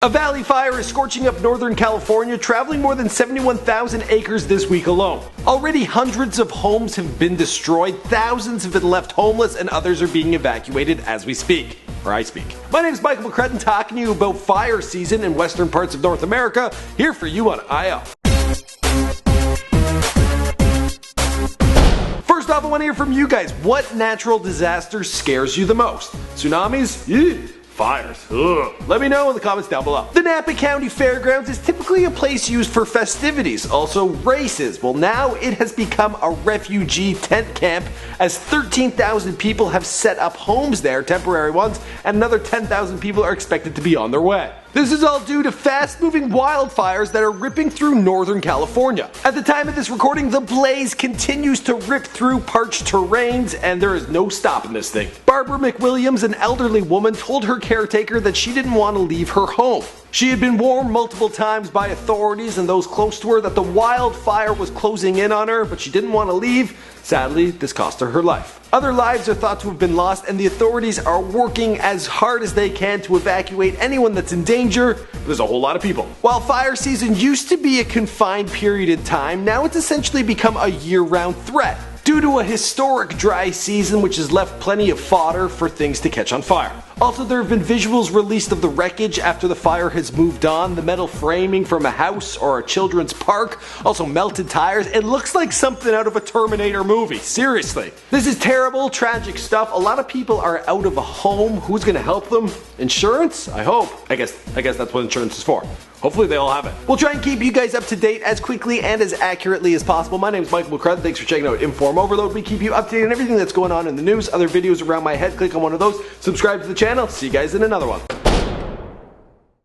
A valley fire is scorching up Northern California, traveling more than 71,000 acres this week alone. Already hundreds of homes have been destroyed, thousands have been left homeless, and others are being evacuated as we speak. Or I speak. My name is Michael McCrudden, talking to you about fire season in western parts of North America, here for you on IO. First off, I want to hear from you guys. What natural disaster scares you the most? Tsunamis? Ew. Fires. Ugh. Let me know in the comments down below. The Napa County Fairgrounds is typically a place used for festivities, also races. Well, now it has become a refugee tent camp, as 13,000 people have set up homes there, temporary ones, and another 10,000 people are expected to be on their way. This is all due to fast-moving wildfires that are ripping through Northern California. At the time of this recording, the blaze continues to rip through parched terrains, and there is no stopping this thing. Barbara McWilliams, an elderly woman, told her caretaker that she didn't want to leave her home. She had been warned multiple times by authorities and those close to her that the wildfire was closing in on her, but she didn't want to leave. Sadly, this cost her life. Other lives are thought to have been lost, and the authorities are working as hard as they can to evacuate anyone that's in danger. There's a whole lot of people. While fire season used to be a confined period in time, now it's essentially become a year-round threat, due to a historic dry season which has left plenty of fodder for things to catch on fire. Also, there have been visuals released of the wreckage after the fire has moved on, the metal framing from a house or a children's park, also melted tires. It looks like something out of a Terminator movie, seriously. This is terrible, tragic stuff. A lot of people are out of a home. Who's gonna help them? Insurance? I hope. I guess that's what insurance is for. Hopefully they all have it. We'll try and keep you guys up to date as quickly and as accurately as possible. My name is Michael McCrudden. Thanks for checking out InformOverload. We keep you updated on everything that's going on in the news, other videos around my head. Click on one of those. Subscribe to the channel. See you guys in another one.